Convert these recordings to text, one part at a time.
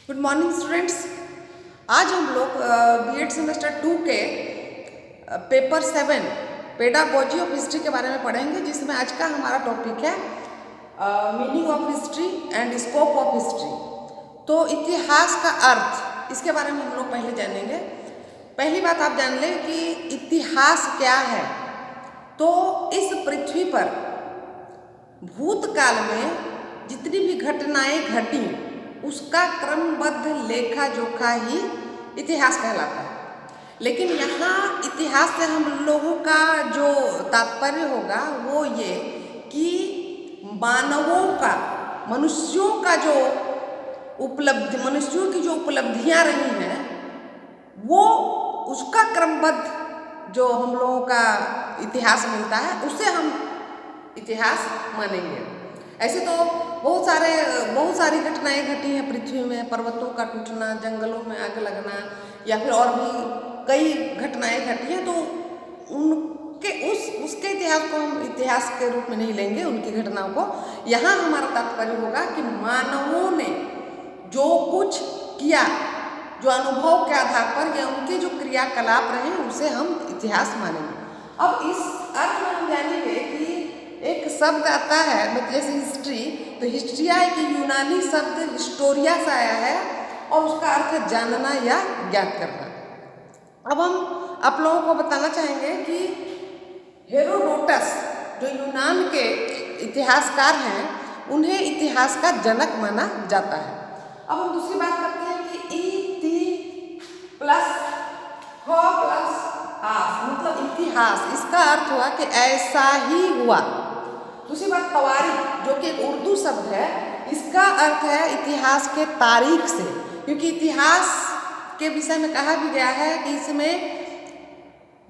Good morning students. आज हम लोग बीएड सेमेस्टर 2 के पेपर 7 पेडागोजी ऑफ हिस्ट्री के बारे में पढ़ेंगे, जिसमें आज का हमारा टॉपिक है meaning of history and scope of history. तो इतिहास का अर्थ, इसके बारे में हम लोग पहले जानेंगे। पहली बात आप जान लें कि इतिहास क्या है। तो इस पृथ्वी पर भूतकाल में जितनी भी घटनाएं घटी उसका क्रमबद्ध लेखा जोखा ही इतिहास कहलाता है। लेकिन यहाँ इतिहास से हम लोगों का जो तात्पर्य होगा वो ये कि मानवों का, मनुष्यों की जो उपलब्धियाँ रही हैं वो उसका क्रमबद्ध जो हम लोगों का इतिहास मिलता है उसे हम इतिहास मानेंगे। ऐसे तो बहुत सारी घटनाएं घटी हैं पृथ्वी में। पर्वतों का टूटना, जंगलों में आग लगना, या फिर और भी कई घटनाएं घटी हैं। तो उसके इतिहास को हम इतिहास के रूप में नहीं लेंगे, उनकी घटनाओं को। यहाँ हमारा तात्पर्य होगा कि मानवों ने जो कुछ किया, जो अनुभव के आधार पर या उनके जो क्रियाकलाप रहे उसे हम इतिहास मानेंगे। अब इस अर्थ में हम जानेंगे कि एक शब्द आता है, मतलब जैसे हिस्ट्री, तो हिस्ट्रिया एक यूनानी शब्द हिस्टोरिया से आया है और उसका अर्थ है जानना या ज्ञात करना। अब हम आप लोगों को बताना चाहेंगे कि हेरोडोटस जो यूनान के इतिहासकार हैं उन्हें इतिहास का जनक माना जाता है। अब हम दूसरी बात करते हैं कि ई प्लस आस मतलब इतिहास, इसका अर्थ हुआ कि ऐसा ही हुआ। दूसरी बात तवारीख जो कि एक उर्दू शब्द है, इसका अर्थ है इतिहास के तारीख से, क्योंकि इतिहास के विषय में कहा भी गया है कि इसमें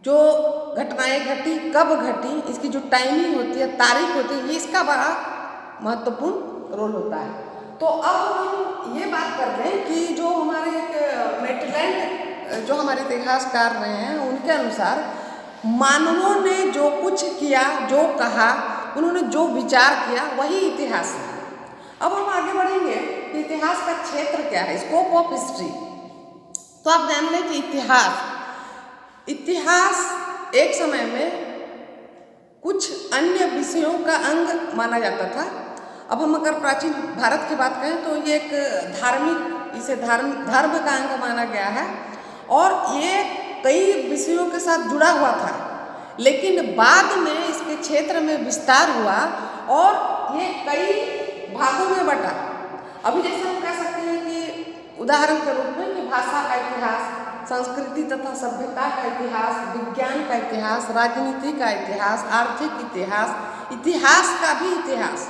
जो घटनाएं घटी, कब घटी, इसकी जो टाइमिंग होती है, तारीख होती है, ये इसका बड़ा महत्वपूर्ण रोल होता है। तो अब हम ये बात करते हैं कि जो हमारे एक मेटलैंड जो हमारे इतिहासकार रहे हैं उनके अनुसार मानवों ने जो कुछ किया, जो कहा, उन्होंने जो विचार किया वही इतिहास है। अब हम आगे बढ़ेंगे कि इतिहास का क्षेत्र क्या है, स्कोप ऑफ हिस्ट्री। तो आप जान लें कि इतिहास एक समय में कुछ अन्य विषयों का अंग माना जाता था। अब हम अगर प्राचीन भारत की बात करें तो ये एक धर्म का अंग माना गया है और ये कई विषयों के साथ जुड़ा हुआ था। लेकिन बाद में इसके क्षेत्र में विस्तार हुआ और ये कई भागों में बटा। अभी जैसे हम कह सकते हैं कि उदाहरण के रूप में कि भाषा का इतिहास, संस्कृति तथा सभ्यता का इतिहास, विज्ञान का इतिहास, राजनीति का इतिहास, आर्थिक इतिहास, इतिहास का भी इतिहास,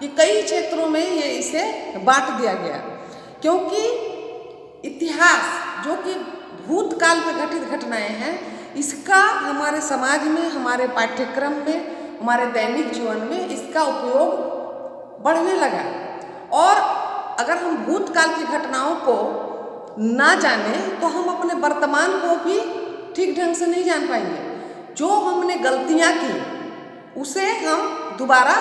ये कई क्षेत्रों में ये इसे बांट दिया गया। क्योंकि इतिहास जो कि भूतकाल में घटित घटनाएं हैं, इसका हमारे समाज में, हमारे पाठ्यक्रम में, हमारे दैनिक जीवन में इसका उपयोग बढ़ने लगा। और अगर हम भूतकाल की घटनाओं को ना जाने तो हम अपने वर्तमान को भी ठीक ढंग से नहीं जान पाएंगे। जो हमने गलतियां की उसे हम दोबारा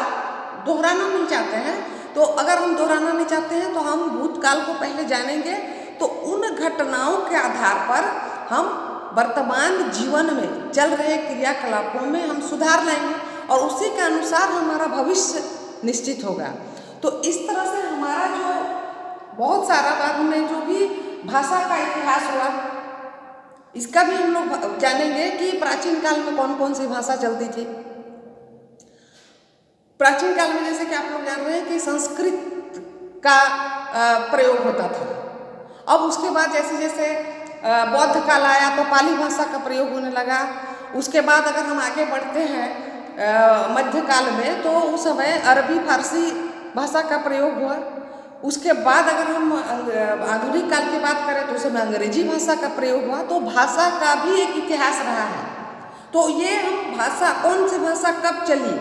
दोहराना नहीं चाहते हैं। तो अगर हम दोहराना नहीं चाहते हैं तो हम भूतकाल को पहले जानेंगे, तो उन घटनाओं के आधार पर हम वर्तमान जीवन में चल रहे क्रियाकलापों में हम सुधार लाएंगे और उसी के अनुसार हमारा भविष्य निश्चित होगा। तो इस तरह से हमारा जो बहुत सारा बाद में जो भी भाषा का इतिहास हुआ, इसका भी हम लोग जानेंगे कि प्राचीन काल में कौन कौन सी भाषा चलती थी। प्राचीन काल में जैसे कि आप लोग जान रहे हैं कि संस्कृत का प्रयोग होता था। अब उसके बाद जैसे जैसे बौद्ध काल आया तो पाली भाषा का प्रयोग होने लगा। उसके बाद अगर हम आगे बढ़ते हैं मध्यकाल में तो उस समय अरबी फारसी भाषा का प्रयोग हुआ। उसके बाद अगर हम आधुनिक काल की बात करें तो उसमें अंग्रेजी भाषा का प्रयोग हुआ। तो भाषा का भी एक इतिहास रहा है। तो ये हम भाषा, कौन सी भाषा कब चली,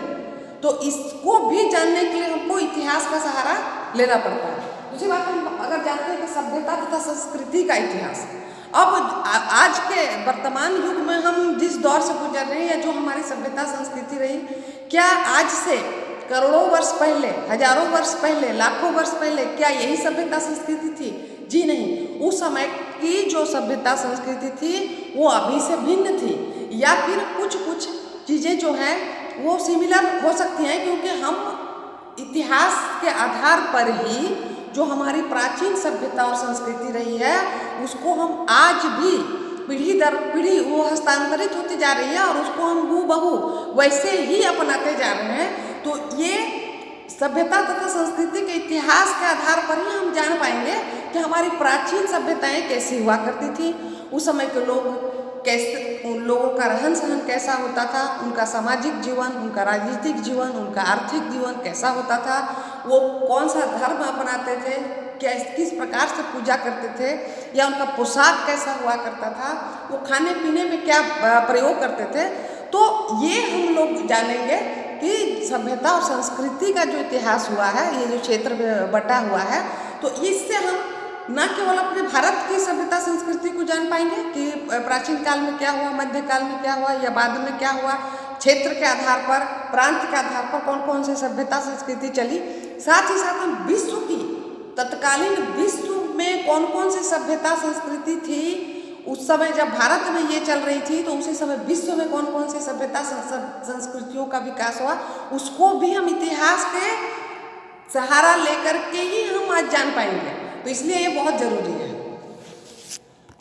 तो इसको भी जानने के लिए हमको इतिहास का सहारा लेना पड़ता है। दूसरी बात हम अगर जानते हैं कि सभ्यता तथा संस्कृति का इतिहास, अब आज के वर्तमान युग में हम जिस दौर से गुजर रहे हैं या जो हमारी सभ्यता संस्कृति रही, क्या आज से करोड़ों वर्ष पहले, हजारों वर्ष पहले, लाखों वर्ष पहले क्या यही सभ्यता संस्कृति थी? जी नहीं। उस समय की जो सभ्यता संस्कृति थी वो अभी से भिन्न थी, या फिर कुछ कुछ चीज़ें जो हैं वो सिमिलर हो सकती हैं, क्योंकि हम इतिहास के आधार पर ही जो हमारी प्राचीन सभ्यता और संस्कृति रही है उसको हम आज भी पीढ़ी दर पीढ़ी वो हस्तांतरित होती जा रही है और उसको हम हूबहू वैसे ही अपनाते जा रहे हैं। तो ये सभ्यता तथा संस्कृति के इतिहास के आधार पर ही हम जान पाएंगे कि हमारी प्राचीन सभ्यताएं कैसी हुआ करती थी, उस समय के लोग कैसे, उन लोगों का रहन सहन कैसा होता था, उनका सामाजिक जीवन, उनका राजनीतिक जीवन, उनका आर्थिक जीवन कैसा होता था, वो कौन सा धर्म अपनाते थे, किस प्रकार से पूजा करते थे, या उनका पोशाक कैसा हुआ करता था, वो खाने पीने में क्या प्रयोग करते थे। तो ये हम लोग जानेंगे कि सभ्यता और संस्कृति का जो इतिहास हुआ है, ये जो क्षेत्र में बटा हुआ है, तो इससे हम न केवल अपने भारत की सभ्यता संस्कृति को जान पाएंगे कि प्राचीन काल में क्या हुआ, मध्यकाल में क्या हुआ, या बाद में क्या हुआ, क्षेत्र के आधार पर, प्रांत के आधार पर कौन कौन सी सभ्यता संस्कृति चली, साथ ही साथ हम विश्व की, तत्कालीन विश्व में कौन कौन सी सभ्यता संस्कृति थी, उस समय जब भारत में ये चल रही थी तो उसी समय विश्व में कौन कौन सी सभ्यता संस्कृतियों का विकास हुआ, उसको भी हम इतिहास के सहारा लेकर के ही हम आज जान पाएंगे। तो इसलिए ये बहुत जरूरी है।